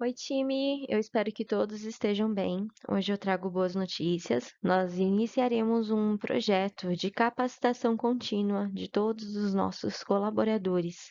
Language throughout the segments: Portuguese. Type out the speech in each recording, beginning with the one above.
Oi, time! Eu espero que todos estejam bem. Hoje eu trago boas notícias. Nós iniciaremos um projeto de capacitação contínua de todos os nossos colaboradores.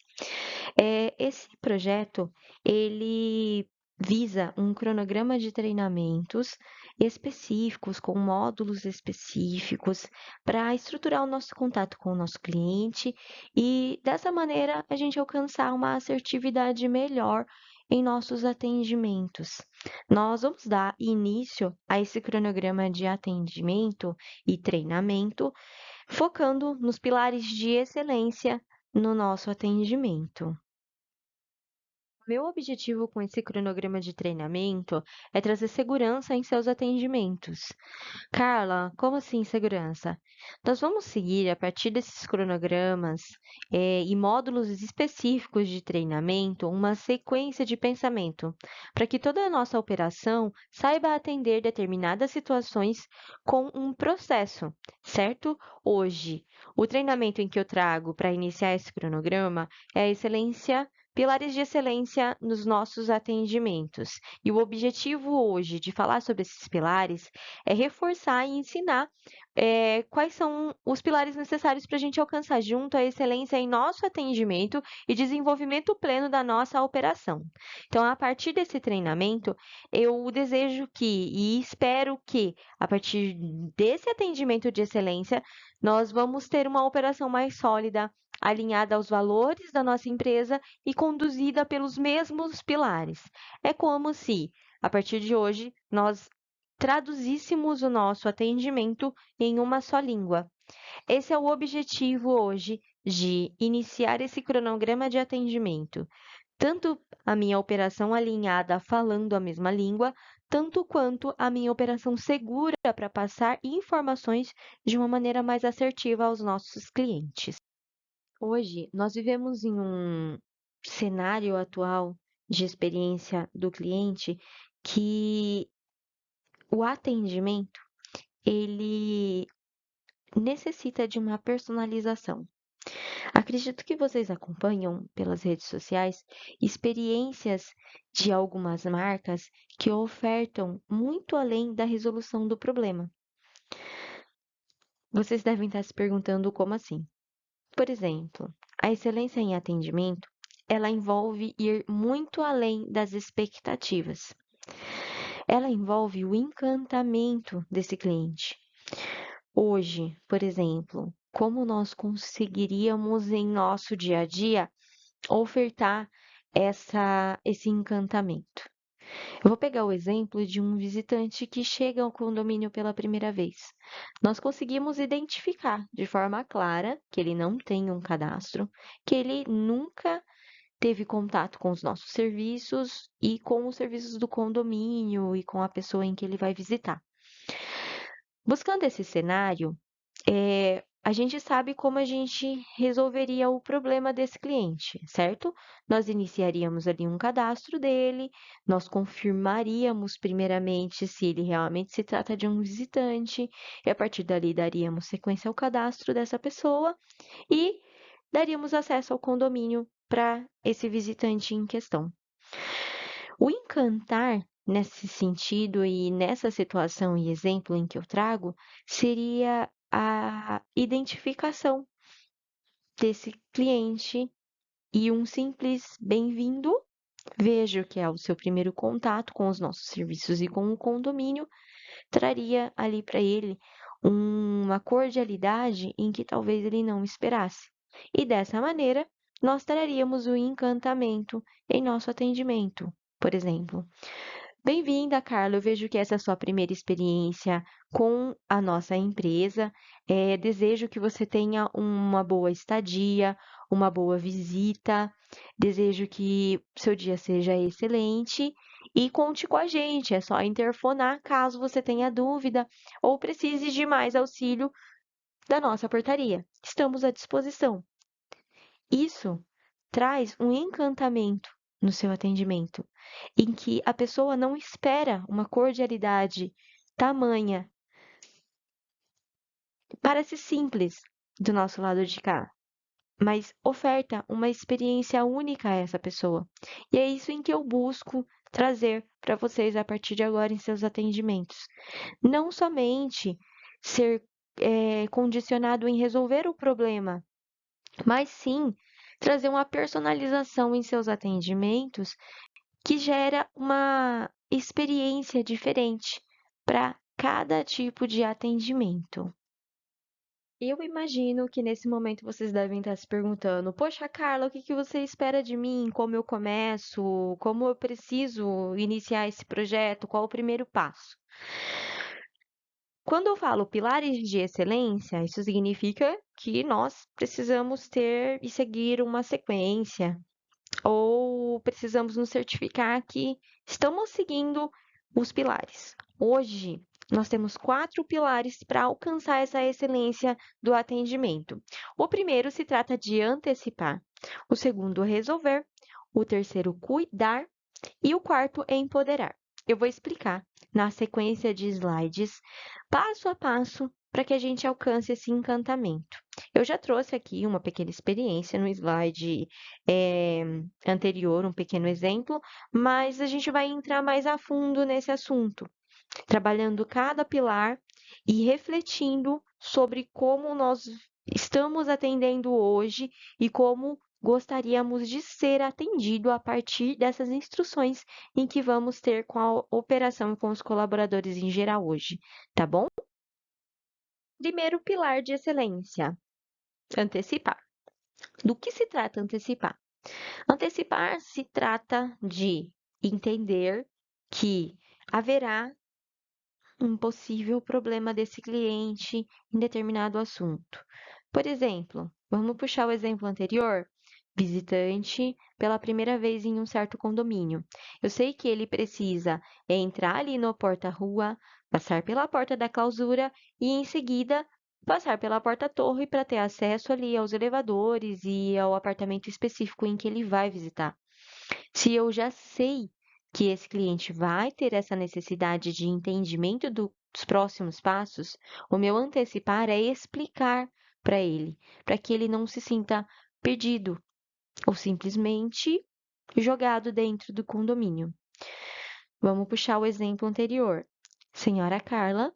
Esse projeto, ele visa um cronograma de treinamentos específicos, com módulos específicos, para estruturar o nosso contato com o nosso cliente e, dessa maneira, a gente alcançar uma assertividade melhor em nossos atendimentos. Nós vamos dar início a esse cronograma de atendimento e treinamento, focando nos pilares de excelência no nosso atendimento. Meu objetivo com esse cronograma de treinamento é trazer segurança em seus atendimentos. Carla, como assim segurança? Nós vamos seguir, a partir desses cronogramas e módulos específicos de treinamento, uma sequência de pensamento, para que toda a nossa operação saiba atender determinadas situações com um processo, certo? Hoje, o treinamento em que eu trago para iniciar esse cronograma é a excelência. Pilares de excelência nos nossos atendimentos. E o objetivo hoje de falar sobre esses pilares é reforçar e ensinar quais são os pilares necessários para a gente alcançar junto a excelência em nosso atendimento e desenvolvimento pleno da nossa operação. Então, a partir desse treinamento, eu desejo que e espero que, a partir desse atendimento de excelência, nós vamos ter uma operação mais sólida, alinhada aos valores da nossa empresa e conduzida pelos mesmos pilares. É como se, a partir de hoje, nós traduzíssemos o nosso atendimento em uma só língua. Esse é o objetivo hoje de iniciar esse cronograma de atendimento. Tanto a minha operação alinhada falando a mesma língua, tanto quanto a minha operação segura para passar informações de uma maneira mais assertiva aos nossos clientes. Hoje, nós vivemos em um cenário atual de experiência do cliente que o atendimento, ele necessita de uma personalização. Acredito que vocês acompanham pelas redes sociais experiências de algumas marcas que ofertam muito além da resolução do problema. Vocês devem estar se perguntando como assim? Por exemplo, a excelência em atendimento, ela envolve ir muito além das expectativas. Ela envolve o encantamento desse cliente. Hoje, por exemplo, como nós conseguiríamos em nosso dia a dia ofertar esse encantamento? Eu vou pegar o exemplo de um visitante que chega ao condomínio pela primeira vez. Nós conseguimos identificar de forma clara que ele não tem um cadastro, que ele nunca teve contato com os nossos serviços e com os serviços do condomínio e com a pessoa em que ele vai visitar. Buscando esse cenário, a gente sabe como a gente resolveria o problema desse cliente, certo? Nós iniciaríamos ali um cadastro dele, nós confirmaríamos primeiramente se ele realmente se trata de um visitante, e a partir dali daríamos sequência ao cadastro dessa pessoa e daríamos acesso ao condomínio para esse visitante em questão. O encantar, nesse sentido e nessa situação e exemplo em que eu trago, seria a identificação desse cliente e um simples bem-vindo. Vejo que é o seu primeiro contato com os nossos serviços e com o condomínio, traria ali para ele uma cordialidade em que talvez ele não esperasse. E dessa maneira, nós traríamos o encantamento em nosso atendimento, por exemplo. Bem-vinda, Carla. Eu vejo que essa é a sua primeira experiência com a nossa empresa. Desejo que você tenha uma boa estadia, uma boa visita. Desejo que seu dia seja excelente e conte com a gente. É só interfonar caso você tenha dúvida ou precise de mais auxílio da nossa portaria. Estamos à disposição. Isso traz um encantamento no seu atendimento, em que a pessoa não espera uma cordialidade tamanha. Parece simples do nosso lado de cá, mas oferta uma experiência única a essa pessoa. E é isso em que eu busco trazer para vocês a partir de agora em seus atendimentos. Não somente ser condicionado em resolver o problema, mas sim trazer uma personalização em seus atendimentos que gera uma experiência diferente para cada tipo de atendimento. Eu imagino que nesse momento vocês devem estar se perguntando: Poxa, Carla, o que que você espera de mim? Como eu começo? Como eu preciso iniciar esse projeto? Qual o primeiro passo? Quando eu falo pilares de excelência, isso significa que nós precisamos ter e seguir uma sequência, ou precisamos nos certificar que estamos seguindo os pilares. Hoje, nós temos 4 pilares para alcançar essa excelência do atendimento. O primeiro se trata de antecipar, o segundo, resolver, o terceiro, cuidar e o quarto é empoderar. Eu vou explicar na sequência de slides, passo a passo, para que a gente alcance esse encantamento. Eu já trouxe aqui uma pequena experiência no slide anterior, um pequeno exemplo, mas a gente vai entrar mais a fundo nesse assunto, trabalhando cada pilar e refletindo sobre como nós estamos atendendo hoje e como gostaríamos de ser atendido a partir dessas instruções em que vamos ter com a operação e com os colaboradores em geral hoje, tá bom? Primeiro pilar de excelência, antecipar. Do que se trata antecipar? Antecipar se trata de entender que haverá um possível problema desse cliente em determinado assunto. Por exemplo, vamos puxar o exemplo anterior? Visitante pela primeira vez em um certo condomínio. Eu sei que ele precisa entrar ali no porta-rua, passar pela porta da clausura e, em seguida, passar pela porta-torre para ter acesso ali aos elevadores e ao apartamento específico em que ele vai visitar. Se eu já sei que esse cliente vai ter essa necessidade de entendimento dos próximos passos, o meu antecipar é explicar para ele, para que ele não se sinta perdido ou simplesmente jogado dentro do condomínio. Vamos puxar o exemplo anterior. Senhora Carla,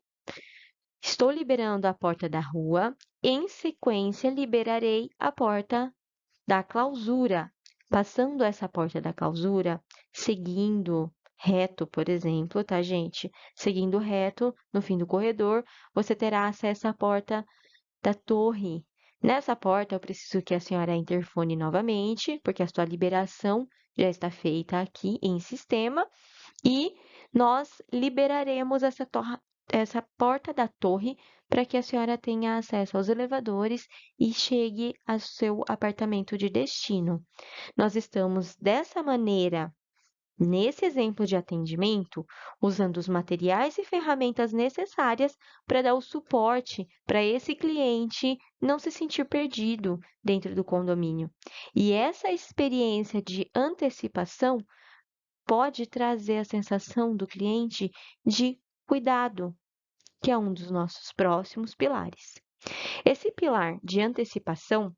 estou liberando a porta da rua, em sequência liberarei a porta da clausura. Passando essa porta da clausura, seguindo reto, por exemplo, tá, gente? Seguindo reto no fim do corredor, você terá acesso à porta da torre. Nessa porta, eu preciso que a senhora interfone novamente, porque a sua liberação já está feita aqui em sistema, e nós liberaremos essa porta da torre para que a senhora tenha acesso aos elevadores e chegue ao seu apartamento de destino. Nós estamos dessa maneira, nesse exemplo de atendimento, usando os materiais e ferramentas necessárias para dar o suporte para esse cliente não se sentir perdido dentro do condomínio. E essa experiência de antecipação pode trazer a sensação do cliente de cuidado, que é um dos nossos próximos pilares. Esse pilar de antecipação,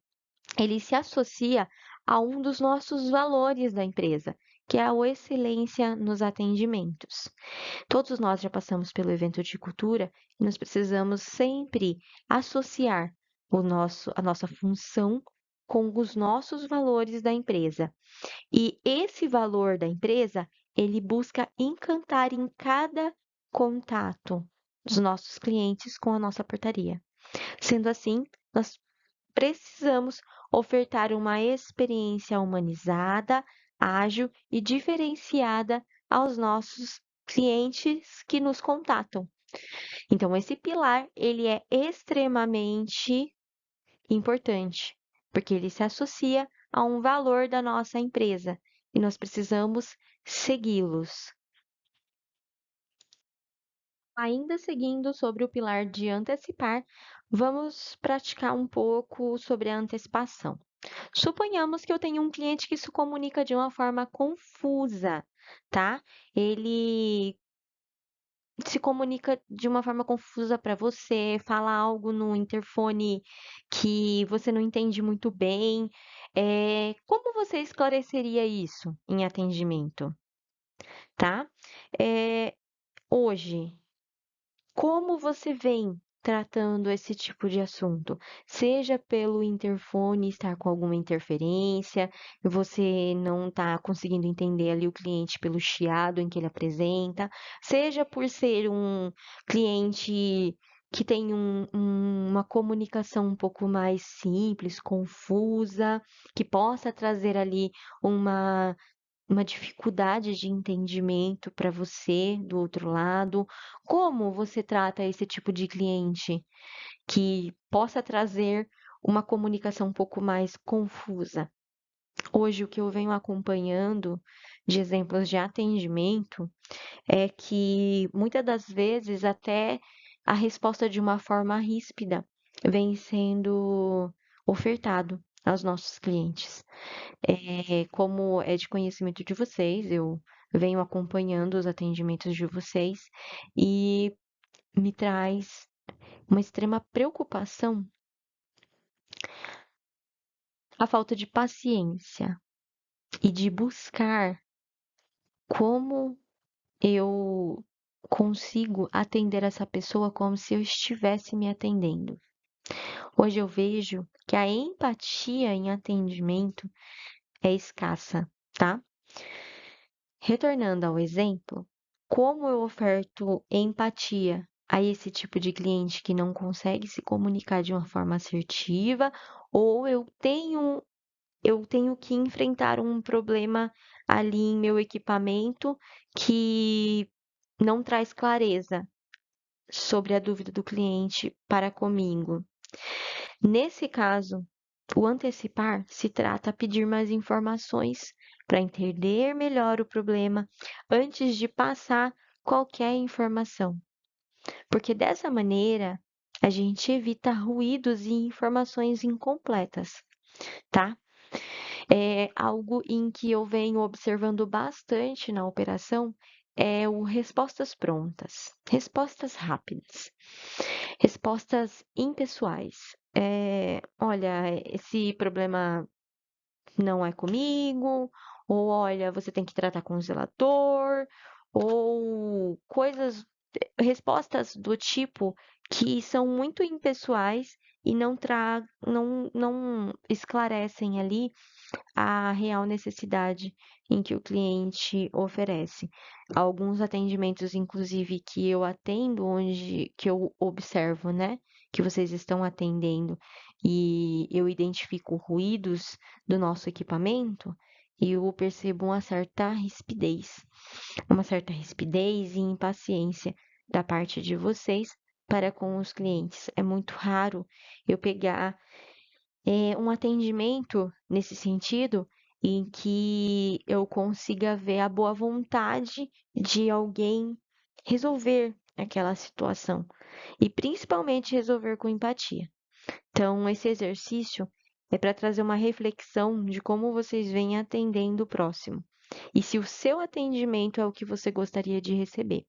ele se associa a um dos nossos valores da empresa, que é a excelência nos atendimentos. Todos nós já passamos pelo evento de cultura e nós precisamos sempre associar a nossa função com os nossos valores da empresa. E esse valor da empresa, ele busca encantar em cada contato dos nossos clientes com a nossa portaria. Sendo assim, nós precisamos ofertar uma experiência humanizada, ágil e diferenciada aos nossos clientes que nos contatam. Então, esse pilar, ele é extremamente importante, porque ele se associa a um valor da nossa empresa e nós precisamos segui-los. Ainda seguindo sobre o pilar de antecipar, vamos praticar um pouco sobre a antecipação. Suponhamos que eu tenho um cliente que se comunica de uma forma confusa, tá? Ele se comunica de uma forma confusa para você, fala algo no interfone que você não entende muito bem. Como você esclareceria isso em atendimento, tá? Eh, Hoje, como você vem tratando esse tipo de assunto? Seja pelo interfone estar com alguma interferência, você não está conseguindo entender ali o cliente pelo chiado em que ele apresenta, seja por ser um cliente que tem uma comunicação um pouco mais simples, confusa, que possa trazer ali uma uma dificuldade de entendimento para você do outro lado? Como você trata esse tipo de cliente que possa trazer uma comunicação um pouco mais confusa? Hoje, o que eu venho acompanhando de exemplos de atendimento é que muitas das vezes até a resposta de uma forma ríspida vem sendo ofertado aos nossos clientes. Como é de conhecimento de vocês, eu venho acompanhando os atendimentos de vocês e me traz uma extrema preocupação a falta de paciência e de buscar como eu consigo atender essa pessoa como se eu estivesse me atendendo. Hoje eu vejo que a empatia em atendimento é escassa, tá? Retornando ao exemplo, como eu oferto empatia a esse tipo de cliente que não consegue se comunicar de uma forma assertiva, ou eu tenho que enfrentar um problema ali em meu equipamento que não traz clareza sobre a dúvida do cliente para comigo. Nesse caso, o antecipar se trata a pedir mais informações para entender melhor o problema antes de passar qualquer informação, porque dessa maneira a gente evita ruídos e informações incompletas, tá? É algo em que eu venho observando bastante na operação é o respostas prontas, respostas rápidas, respostas impessoais. Olha, esse problema não é comigo, ou olha, você tem que tratar com o zelador, ou respostas do tipo que são muito impessoais e não esclarecem ali a real necessidade em que o cliente oferece. Alguns atendimentos, inclusive, que eu atendo, onde que eu observo, né, que vocês estão atendendo e eu identifico ruídos do nosso equipamento, eu percebo uma certa rispidez e impaciência da parte de vocês para com os clientes. É muito raro eu pegar um atendimento nesse sentido em que eu consiga ver a boa vontade de alguém resolver aquela situação e principalmente resolver com empatia. Então, esse exercício é para trazer uma reflexão de como vocês vêm atendendo o próximo e se o seu atendimento é o que você gostaria de receber.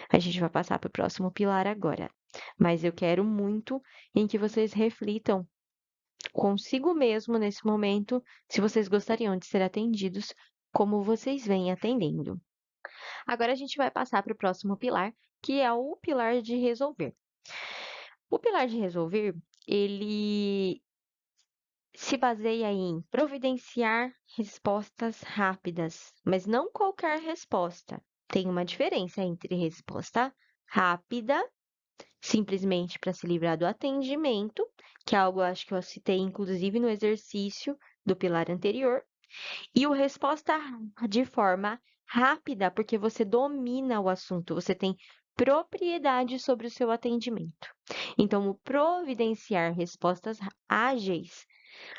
A gente vai passar para o próximo pilar agora, mas eu quero muito em que vocês reflitam consigo mesmo nesse momento, se vocês gostariam de ser atendidos como vocês vêm atendendo. Agora a gente vai passar para o próximo pilar, que é o pilar de resolver. O pilar de resolver, ele se baseia em providenciar respostas rápidas, mas não qualquer resposta. Tem uma diferença entre resposta rápida, simplesmente para se livrar do atendimento, que é algo eu acho que eu citei inclusive no exercício do pilar anterior, e o resposta de forma rápida, porque você domina o assunto, você tem propriedade sobre o seu atendimento. Então, o providenciar respostas ágeis,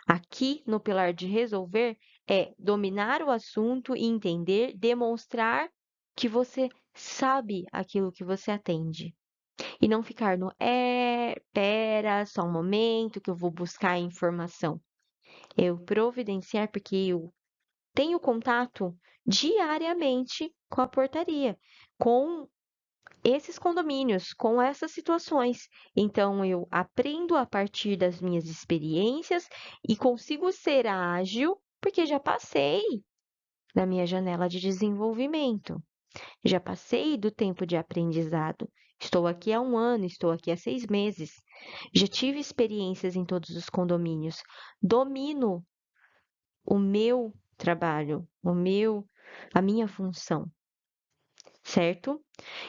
aqui no pilar de resolver, é dominar o assunto e entender, demonstrar que você sabe aquilo que você atende. E não ficar no pera, só um momento que eu vou buscar a informação. Eu providenciar porque eu tenho contato diariamente com a portaria, com esses condomínios, com essas situações. Então, eu aprendo a partir das minhas experiências e consigo ser ágil, porque já passei da minha janela de desenvolvimento, já passei do tempo de aprendizado. Estou aqui há 1 ano, estou aqui há 6 meses, já tive experiências em todos os condomínios, domino o meu trabalho, a minha função, certo?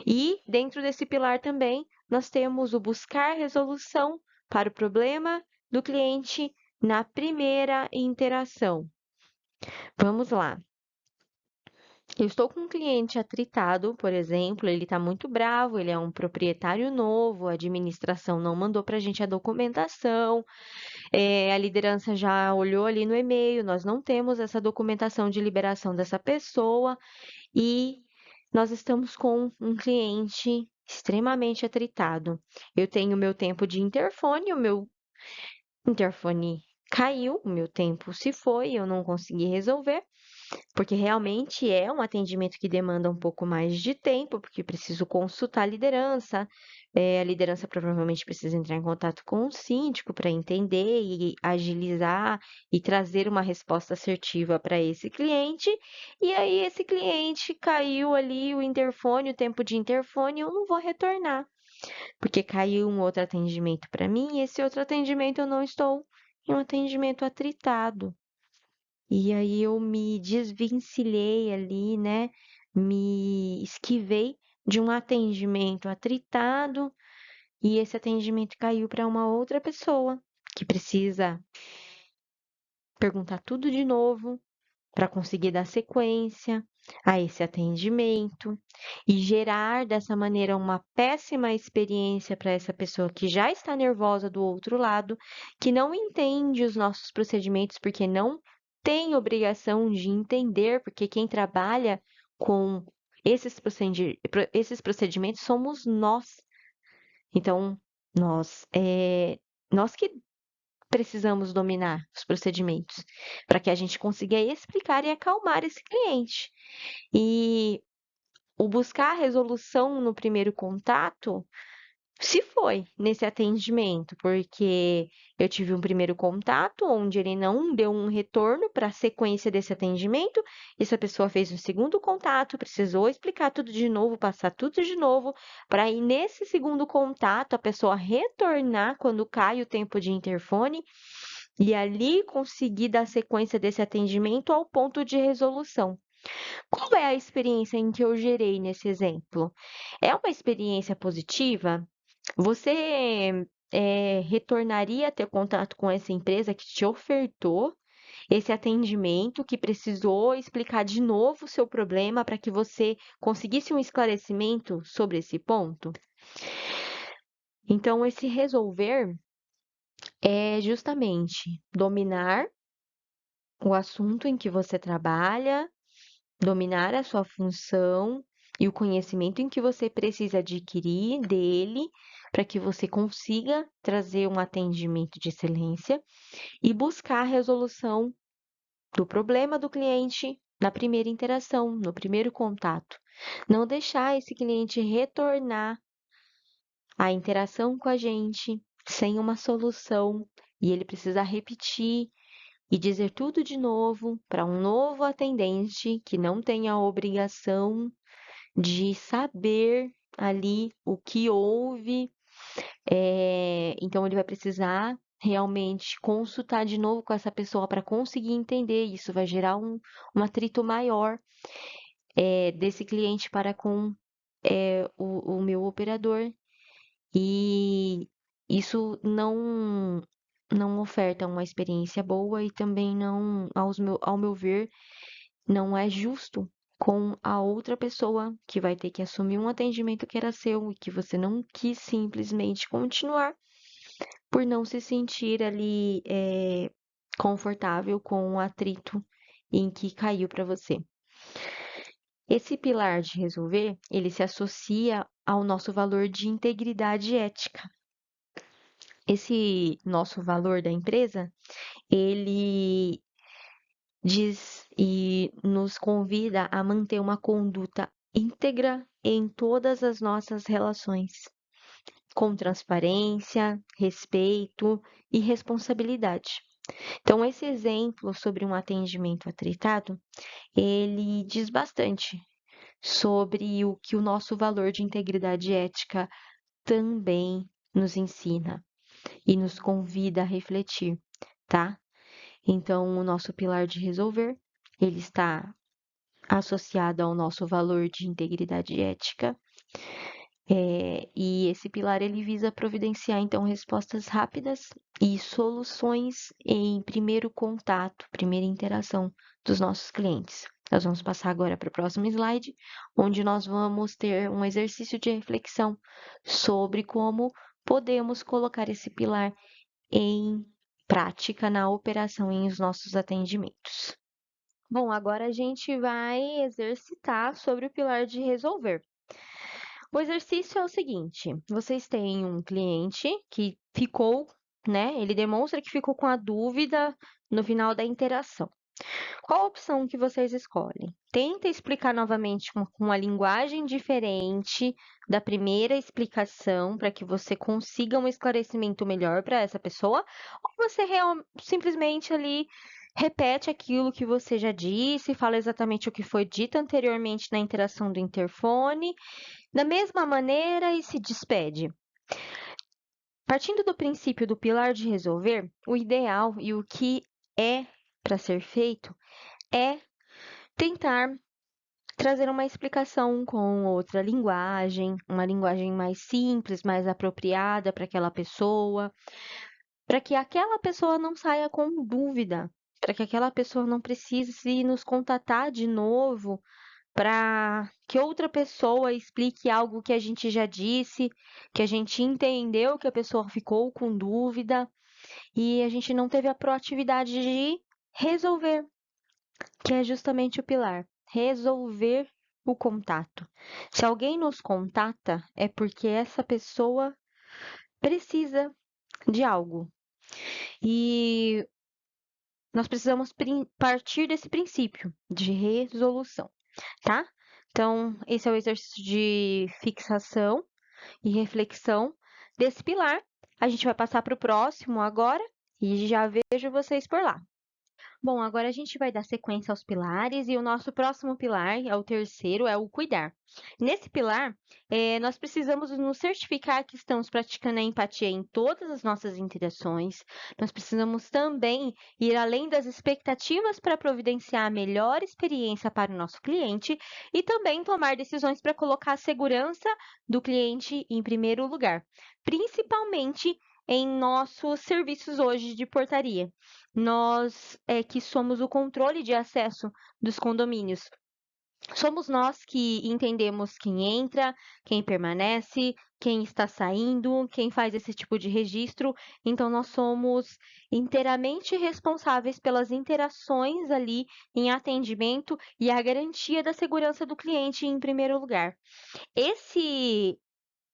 E dentro desse pilar também, nós temos o buscar resolução para o problema do cliente na primeira interação. Vamos lá. Eu estou com um cliente atritado, por exemplo, ele está muito bravo, ele é um proprietário novo, a administração não mandou para a gente a documentação, a liderança já olhou ali no e-mail, nós não temos essa documentação de liberação dessa pessoa e nós estamos com um cliente extremamente atritado. Eu tenho meu tempo de interfone, o meu interfone caiu, o meu tempo se foi, eu não consegui resolver, porque realmente é um atendimento que demanda um pouco mais de tempo, porque preciso consultar a liderança. A liderança provavelmente precisa entrar em contato com o síndico para entender e agilizar e trazer uma resposta assertiva para esse cliente. E aí, esse cliente caiu ali o interfone, o tempo de interfone, eu não vou retornar, porque caiu um outro atendimento para mim, e esse outro atendimento eu não estou em um atendimento atritado. E aí eu me desvencilhei ali, né? Me esquivei de um atendimento atritado e esse atendimento caiu para uma outra pessoa que precisa perguntar tudo de novo para conseguir dar sequência a esse atendimento e gerar dessa maneira uma péssima experiência para essa pessoa que já está nervosa do outro lado, que não entende os nossos procedimentos porque não tem obrigação de entender, porque quem trabalha com esses procedimentos somos nós. Então, nós que precisamos dominar os procedimentos para que a gente consiga explicar e acalmar esse cliente. E o buscar a resolução no primeiro contato se foi nesse atendimento, porque eu tive um primeiro contato onde ele não deu um retorno para a sequência desse atendimento, essa pessoa fez um segundo contato, precisou explicar tudo de novo, passar tudo de novo, para ir nesse segundo contato a pessoa retornar quando cai o tempo de interfone e ali conseguir dar sequência desse atendimento ao ponto de resolução. Qual é a experiência em que eu gerei nesse exemplo? É uma experiência positiva? Você retornaria a ter contato com essa empresa que te ofertou esse atendimento, que precisou explicar de novo o seu problema para que você conseguisse um esclarecimento sobre esse ponto? Então, esse resolver é justamente dominar o assunto em que você trabalha, dominar a sua função e o conhecimento em que você precisa adquirir dele para que você consiga trazer um atendimento de excelência e buscar a resolução do problema do cliente na primeira interação, no primeiro contato. Não deixar esse cliente retornar a interação com a gente sem uma solução e ele precisa repetir e dizer tudo de novo para um novo atendente que não tem a obrigação de saber ali o que houve. Então, ele vai precisar realmente consultar de novo com essa pessoa para conseguir entender. Isso vai gerar um atrito maior desse cliente para com o meu operador. E isso não oferta uma experiência boa e também não, ao meu ver, não é justo com a outra pessoa que vai ter que assumir um atendimento que era seu e que você não quis simplesmente continuar por não se sentir ali confortável com o atrito em que caiu para você. Esse pilar de resolver, ele se associa ao nosso valor de integridade ética. Esse nosso valor da empresa, ele diz e nos convida a manter uma conduta íntegra em todas as nossas relações, com transparência, respeito e responsabilidade. Então, esse exemplo sobre um atendimento atritado, ele diz bastante sobre o que o nosso valor de integridade ética também nos ensina e nos convida a refletir, tá? Então, o nosso pilar de resolver, ele está associado ao nosso valor de integridade ética. E esse pilar ele visa providenciar então respostas rápidas e soluções em primeiro contato, primeira interação dos nossos clientes. Nós vamos passar agora para o próximo slide, onde nós vamos ter um exercício de reflexão sobre como podemos colocar esse pilar em prática na operação em os nossos atendimentos. Bom, agora a gente vai exercitar sobre o pilar de resolver. O exercício é o seguinte: vocês têm um cliente que ficou, né? Ele demonstra que ficou com a dúvida no final da interação. Qual a opção que vocês escolhem? Tenta explicar novamente com uma linguagem diferente da primeira explicação para que você consiga um esclarecimento melhor para essa pessoa, ou você simplesmente ali repete aquilo que você já disse, fala exatamente o que foi dito anteriormente na interação do interfone da mesma maneira e se despede. Partindo do princípio do pilar de resolver, o ideal e o que é para ser feito é tentar trazer uma explicação com outra linguagem, uma linguagem mais simples, mais apropriada para aquela pessoa, para que aquela pessoa não saia com dúvida, para que aquela pessoa não precise nos contatar de novo para que outra pessoa explique algo que a gente já disse, que a gente entendeu que a pessoa ficou com dúvida e a gente não teve a proatividade de resolver, que é justamente o pilar, resolver o contato. Se alguém nos contata, é porque essa pessoa precisa de algo. E nós precisamos partir desse princípio de resolução, tá? Então, esse é o exercício de fixação e reflexão desse pilar. A gente vai passar para o próximo agora e já vejo vocês por lá. Bom, agora a gente vai dar sequência aos pilares e o nosso próximo pilar, é o terceiro, é o cuidar. Nesse pilar, nós precisamos nos certificar que estamos praticando a empatia em todas as nossas interações. Nós precisamos também ir além das expectativas para providenciar a melhor experiência para o nosso cliente e também tomar decisões para colocar a segurança do cliente em primeiro lugar, principalmente em nossos serviços hoje de portaria. Nós que somos o controle de acesso dos condomínios. Somos nós que entendemos quem entra, quem permanece, quem está saindo, quem faz esse tipo de registro. Então, nós somos inteiramente responsáveis pelas interações ali em atendimento e a garantia da segurança do cliente em primeiro lugar. Esse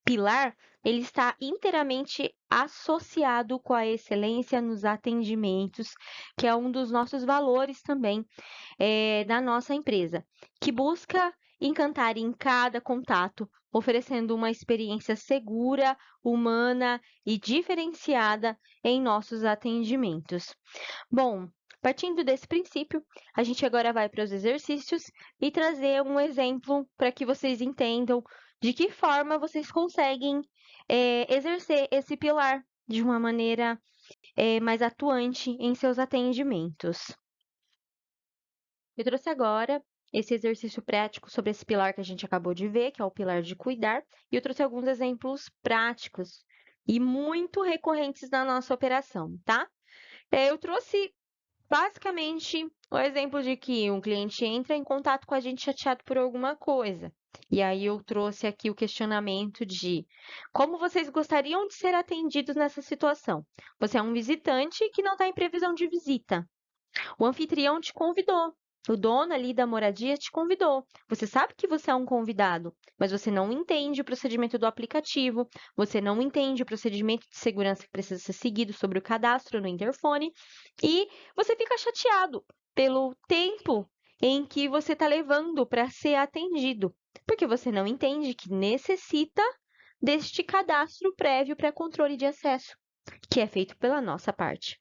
pilar, ele está inteiramente associado com a excelência nos atendimentos, que é um dos nossos valores também da nossa empresa, que busca encantar em cada contato, oferecendo uma experiência segura, humana e diferenciada em nossos atendimentos. Bom, partindo desse princípio, a gente agora vai para os exercícios e trazer um exemplo para que vocês entendam de que forma vocês conseguem exercer esse pilar de uma maneira mais atuante em seus atendimentos. Eu trouxe agora esse exercício prático sobre esse pilar que a gente acabou de ver, que é o pilar de cuidar, e eu trouxe alguns exemplos práticos e muito recorrentes na nossa operação, tá? Eu trouxe basicamente o exemplo de que um cliente entra em contato com a gente chateado por alguma coisa. E aí eu trouxe aqui o questionamento de como vocês gostariam de ser atendidos nessa situação? Você é um visitante que não está em previsão de visita. O anfitrião te convidou. O dono ali da moradia te convidou. Você sabe que você é um convidado, mas você não entende o procedimento do aplicativo, você não entende o procedimento de segurança que precisa ser seguido sobre o cadastro no interfone e você fica chateado pelo tempo em que você está levando para ser atendido. Porque você não entende que necessita deste cadastro prévio para controle de acesso, que é feito pela nossa parte,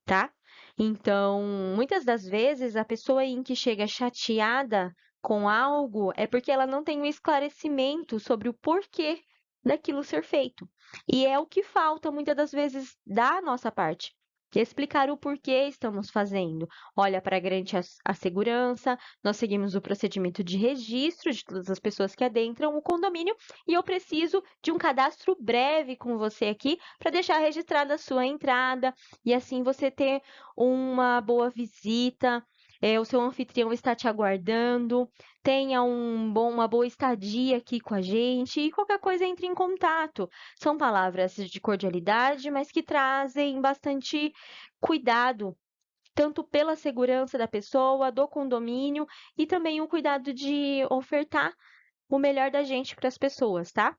tá? Então, muitas das vezes, a pessoa em que chega chateada com algo é porque ela não tem um esclarecimento sobre o porquê daquilo ser feito. E é o que falta muitas das vezes da nossa parte. Explicar o porquê estamos fazendo. Olha, para garantir a segurança, nós seguimos o procedimento de registro de todas as pessoas que adentram o condomínio e eu preciso de um cadastro breve com você aqui para deixar registrada a sua entrada e assim você ter uma boa visita, o seu anfitrião está te aguardando, tenha uma boa estadia aqui com a gente e qualquer coisa entre em contato. São palavras de cordialidade, mas que trazem bastante cuidado, tanto pela segurança da pessoa, do condomínio e também o cuidado de ofertar o melhor da gente para as pessoas, tá?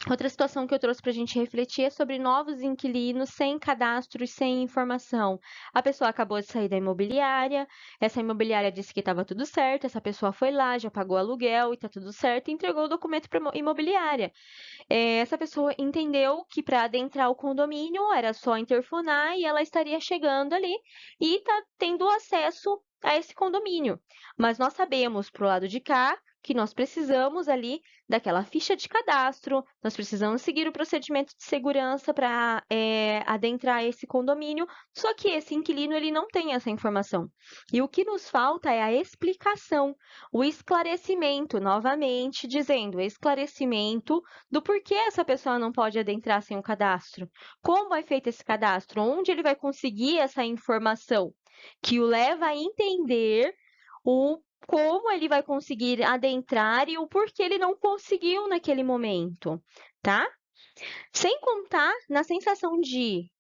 Outra situação que eu trouxe para a gente refletir é sobre novos inquilinos sem cadastro e sem informação. A pessoa acabou de sair da imobiliária, essa imobiliária disse que estava tudo certo, essa pessoa foi lá, já pagou aluguel e está tudo certo, e entregou o documento para a imobiliária. Essa pessoa entendeu que para adentrar o condomínio era só interfonar e ela estaria chegando ali e está tendo acesso a esse condomínio. Mas nós sabemos, para o lado de cá, que nós precisamos ali daquela ficha de cadastro, nós precisamos seguir o procedimento de segurança para adentrar esse condomínio, só que esse inquilino ele não tem essa informação. E o que nos falta é a explicação, o esclarecimento, novamente dizendo, esclarecimento do porquê essa pessoa não pode adentrar sem o cadastro, como é feito esse cadastro, onde ele vai conseguir essa informação que o leva a entender o como ele vai conseguir adentrar e o porquê ele não conseguiu naquele momento, tá? Sem contar na sensação de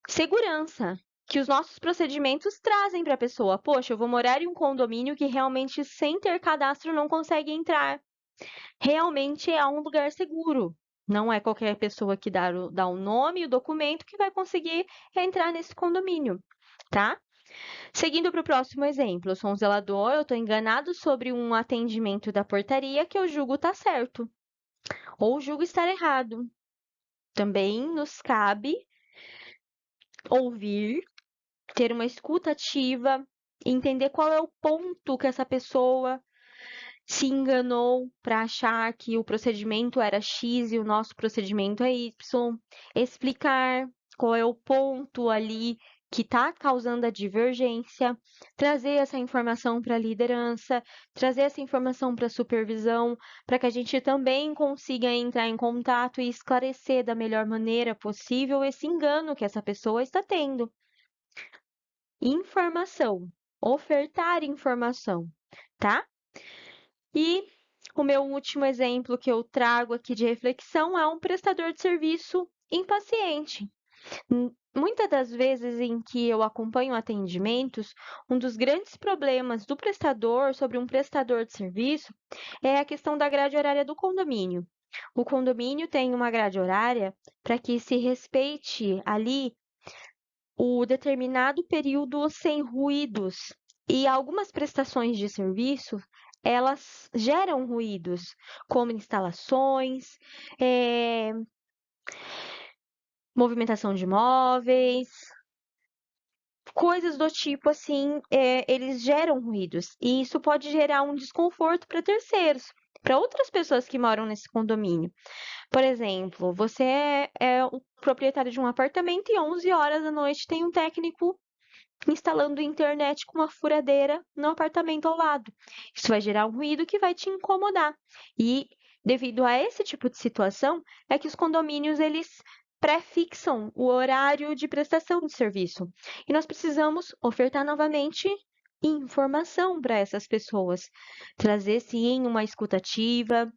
segurança que os nossos procedimentos trazem para a pessoa. Poxa, eu vou morar em um condomínio que realmente sem ter cadastro não consegue entrar. Realmente é um lugar seguro. Não é qualquer pessoa que dá o nome e o documento que vai conseguir entrar nesse condomínio, tá? Seguindo para o próximo exemplo, eu sou um zelador, eu estou enganado sobre um atendimento da portaria que eu julgo estar certo, ou julgo estar errado. Também nos cabe ouvir, ter uma escuta ativa, entender qual é o ponto que essa pessoa se enganou para achar que o procedimento era X e o nosso procedimento é Y, explicar qual é o ponto ali que está causando a divergência, trazer essa informação para a liderança, trazer essa informação para a supervisão, para que a gente também consiga entrar em contato e esclarecer da melhor maneira possível esse engano que essa pessoa está tendo. Informação, ofertar informação, tá? E o meu último exemplo que eu trago aqui de reflexão é um prestador de serviço impaciente. Muitas das vezes em que eu acompanho atendimentos, um dos grandes problemas do prestador sobre um prestador de serviço é a questão da grade horária do condomínio. O condomínio tem uma grade horária para que se respeite ali o determinado período sem ruídos. E algumas prestações de serviço, elas geram ruídos, como instalações, movimentação de móveis, coisas do tipo assim, eles geram ruídos. E isso pode gerar um desconforto para terceiros, para outras pessoas que moram nesse condomínio. Por exemplo, você é o proprietário de um apartamento e 11 horas da noite tem um técnico instalando internet com uma furadeira no apartamento ao lado. Isso vai gerar um ruído que vai te incomodar. E devido a esse tipo de situação, é que os condomínios eles pré-fixam o horário de prestação de serviço. E nós precisamos ofertar novamente informação para essas pessoas, trazer sim uma escutativa,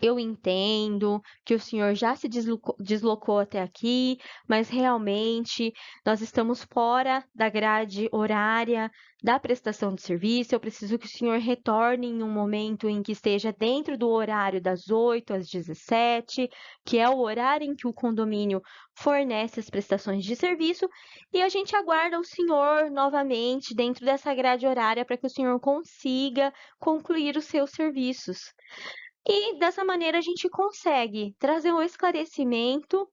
Eu entendo que o senhor já se deslocou até aqui, mas realmente nós estamos fora da grade horária da prestação de serviço. Eu preciso que o senhor retorne em um momento em que esteja dentro do horário das 8 às 17, que é o horário em que o condomínio fornece as prestações de serviço, e a gente aguarda o senhor novamente dentro dessa grade horária para que o senhor consiga concluir os seus serviços. E dessa maneira a gente consegue trazer um esclarecimento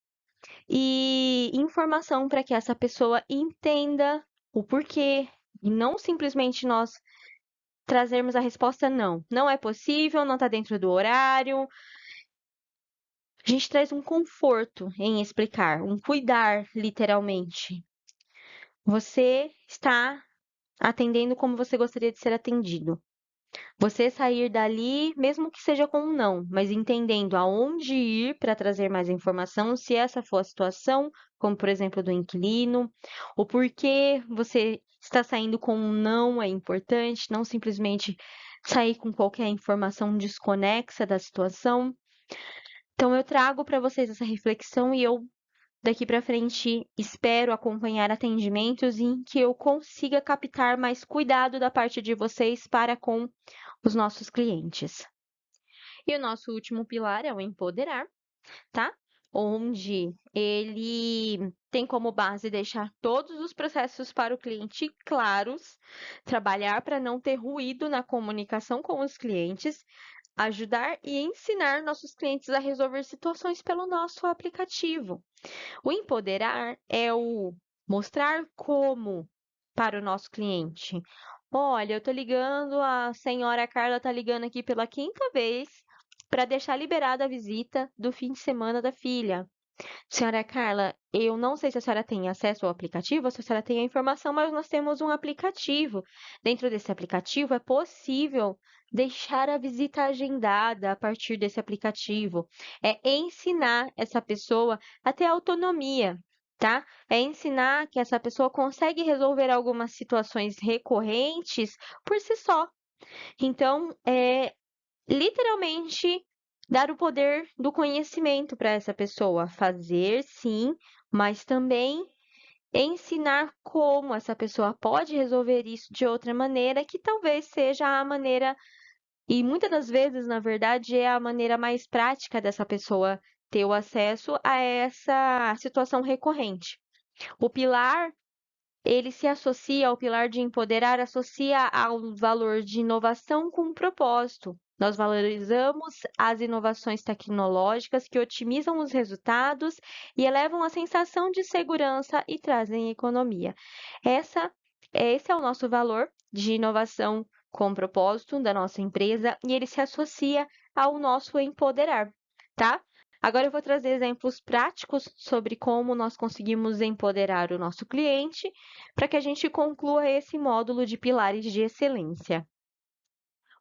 e informação para que essa pessoa entenda o porquê, e não simplesmente nós trazermos a resposta não, não é possível, não está dentro do horário. A gente traz um conforto em explicar, um cuidar, literalmente. Você está atendendo como você gostaria de ser atendido. Você sair dali, mesmo que seja com um não, mas entendendo aonde ir para trazer mais informação, se essa for a situação, como por exemplo do inquilino, o porquê você está saindo com um não é importante, não simplesmente sair com qualquer informação desconexa da situação. Então eu trago para vocês essa reflexão e eu daqui para frente espero acompanhar atendimentos em que eu consiga captar mais cuidado da parte de vocês para com os nossos clientes. E o nosso último pilar é o empoderar, tá? Onde ele tem como base deixar todos os processos para o cliente claros, trabalhar para não ter ruído na comunicação com os clientes, ajudar e ensinar nossos clientes a resolver situações pelo nosso aplicativo. O empoderar é o mostrar como para o nosso cliente. Olha, eu estou ligando, a senhora Carla está ligando aqui pela quinta vez para deixar liberada a visita do fim de semana da filha. Senhora Carla, eu não sei se a senhora tem acesso ao aplicativo ou se a senhora tem a informação, mas nós temos um aplicativo. Dentro desse aplicativo é possível deixar a visita agendada a partir desse aplicativo. É ensinar essa pessoa a ter autonomia, tá? É ensinar que essa pessoa consegue resolver algumas situações recorrentes por si só. Então, literalmente dar o poder do conhecimento para essa pessoa. Fazer, sim, mas também ensinar como essa pessoa pode resolver isso de outra maneira, que talvez seja a maneira, e muitas das vezes, na verdade, é a maneira mais prática dessa pessoa ter o acesso a essa situação recorrente. O pilar ele se associa ao pilar de empoderar, associa ao valor de inovação com propósito. Nós valorizamos as inovações tecnológicas que otimizam os resultados e elevam a sensação de segurança e trazem economia. Essa, esse é o nosso valor de inovação com propósito da nossa empresa e ele se associa ao nosso empoderar, tá? Agora eu vou trazer exemplos práticos sobre como nós conseguimos empoderar o nosso cliente para que a gente conclua esse módulo de pilares de excelência.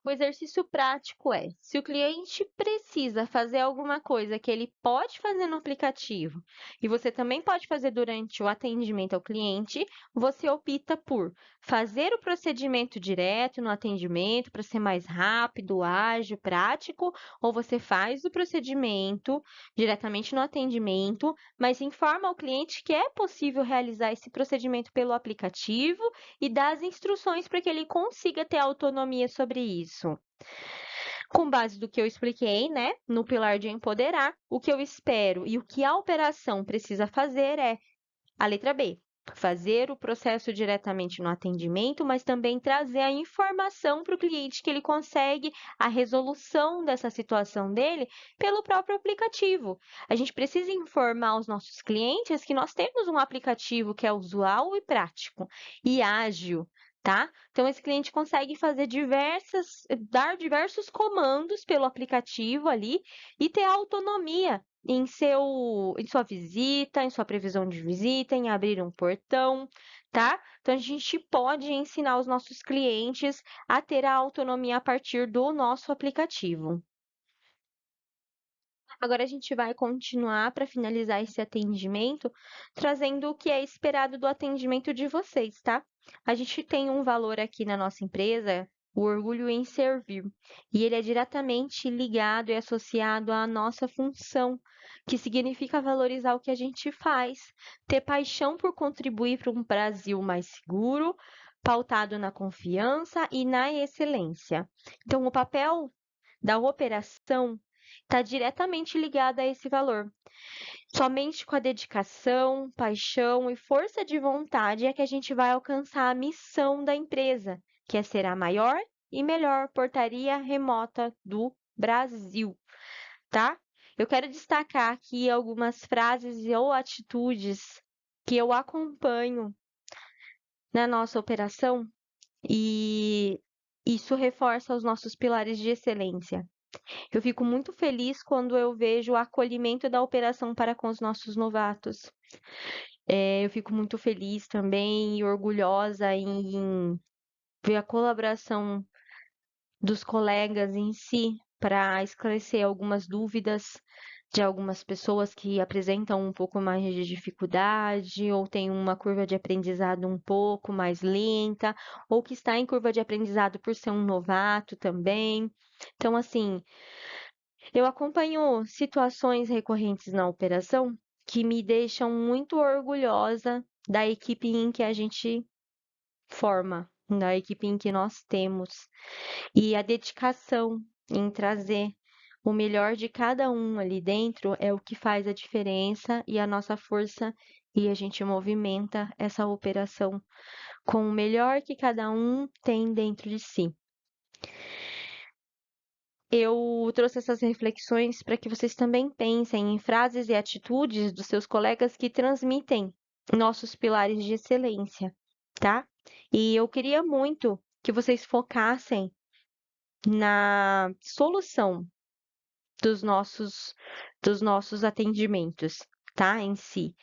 O exercício prático é: se o cliente precisa fazer alguma coisa que ele pode fazer no aplicativo e você também pode fazer durante o atendimento ao cliente, você opta por fazer o procedimento direto no atendimento para ser mais rápido, ágil, prático, ou você faz o procedimento diretamente no atendimento, mas informa ao cliente que é possível realizar esse procedimento pelo aplicativo e dá as instruções para que ele consiga ter autonomia sobre isso. Com base do que eu expliquei, né, no pilar de empoderar, o que eu espero e o que a operação precisa fazer é a letra B. Fazer o processo diretamente no atendimento, mas também trazer a informação para o cliente que ele consegue a resolução dessa situação dele pelo próprio aplicativo. A gente precisa informar os nossos clientes que nós temos um aplicativo que é usual e prático e ágil, tá? Então, esse cliente consegue fazer dar diversos comandos pelo aplicativo ali e ter autonomia em sua visita, em sua previsão de visita, em abrir um portão, tá? Então, a gente pode ensinar os nossos clientes a ter a autonomia a partir do nosso aplicativo. Agora, a gente vai continuar para finalizar esse atendimento, trazendo o que é esperado do atendimento de vocês, tá? A gente tem um valor aqui na nossa empresa o orgulho em servir. E ele é diretamente ligado e associado à nossa função, que significa valorizar o que a gente faz, ter paixão por contribuir para um Brasil mais seguro, pautado na confiança e na excelência. Então, o papel da operação está diretamente ligado a esse valor. Somente com a dedicação, paixão e força de vontade é que a gente vai alcançar a missão da empresa, que é ser a maior e melhor portaria remota do Brasil, tá? Eu quero destacar aqui algumas frases ou atitudes que eu acompanho na nossa operação e isso reforça os nossos pilares de excelência. Eu fico muito feliz quando eu vejo o acolhimento da operação para com os nossos novatos. Eu fico muito feliz também e orgulhosa em ver a colaboração dos colegas em si para esclarecer algumas dúvidas de algumas pessoas que apresentam um pouco mais de dificuldade ou têm uma curva de aprendizado um pouco mais lenta ou que está em curva de aprendizado por ser um novato também. Então, assim, eu acompanho situações recorrentes na operação que me deixam muito orgulhosa da equipe em que a gente forma, da equipe em que nós temos. E a dedicação em trazer o melhor de cada um ali dentro é o que faz a diferença e a nossa força, e a gente movimenta essa operação com o melhor que cada um tem dentro de si. Eu trouxe essas reflexões para que vocês também pensem em frases e atitudes dos seus colegas que transmitem nossos pilares de excelência, tá? E eu queria muito que vocês focassem na solução dos nossos atendimentos, tá? Em si,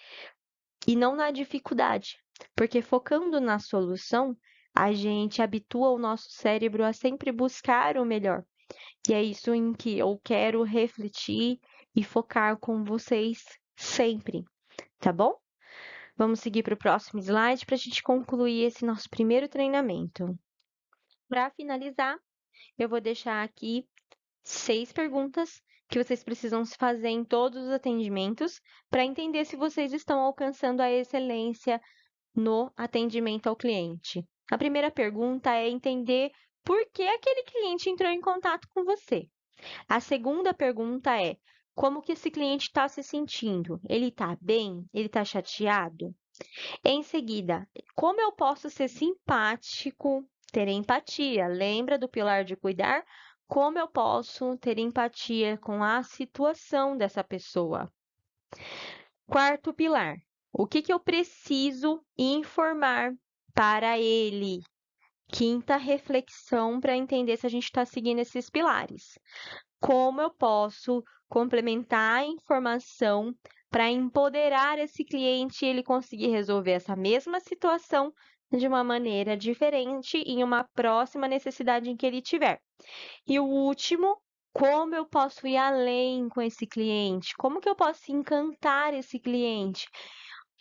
e não na dificuldade, porque focando na solução, a gente habitua o nosso cérebro a sempre buscar o melhor. E é isso em que eu quero refletir e focar com vocês sempre, tá bom? Vamos seguir para o próximo slide para a gente concluir esse nosso primeiro treinamento. Para finalizar, eu vou deixar aqui 6 perguntas que vocês precisam se fazer em todos os atendimentos para entender se vocês estão alcançando a excelência no atendimento ao cliente. A primeira pergunta é entender por que aquele cliente entrou em contato com você. A segunda pergunta é: como que esse cliente está se sentindo? Ele está bem? Ele está chateado? Em seguida, como eu posso ser simpático, ter empatia? Lembra do pilar de cuidar? Como eu posso ter empatia com a situação dessa pessoa? Quarto pilar: o que eu preciso informar para ele? Quinta reflexão para entender se a gente está seguindo esses pilares. Como eu posso complementar a informação para empoderar esse cliente e ele conseguir resolver essa mesma situação de uma maneira diferente em uma próxima necessidade em que ele tiver. E o último, como eu posso ir além com esse cliente? Como que eu posso encantar esse cliente?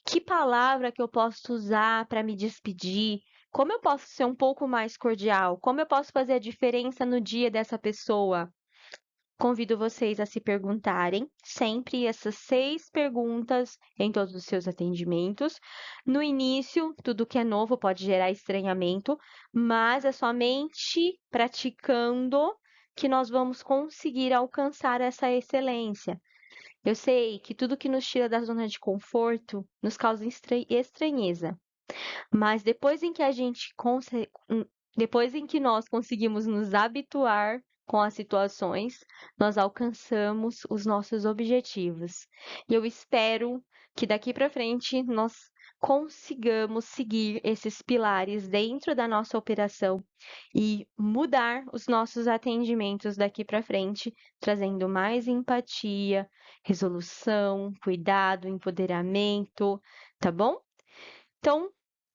Que palavra que eu posso usar para me despedir? Como eu posso ser um pouco mais cordial? Como eu posso fazer a diferença no dia dessa pessoa? Convido vocês a se perguntarem sempre essas 6 perguntas em todos os seus atendimentos. No início, tudo que é novo pode gerar estranhamento, mas é somente praticando que nós vamos conseguir alcançar essa excelência. Eu sei que tudo que nos tira da zona de conforto nos causa estranheza, mas depois em que nós conseguimos nos habituar com as situações, nós alcançamos os nossos objetivos. E eu espero que daqui para frente nós consigamos seguir esses pilares dentro da nossa operação e mudar os nossos atendimentos daqui para frente, trazendo mais empatia, resolução, cuidado, empoderamento, tá bom? Então,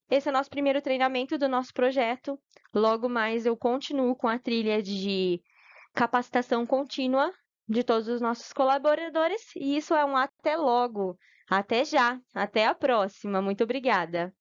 esse é o nosso primeiro treinamento do nosso projeto. Logo mais eu continuo com a trilha de capacitação contínua de todos os nossos colaboradores. E isso é um até logo. Até já. Até a próxima. Muito obrigada.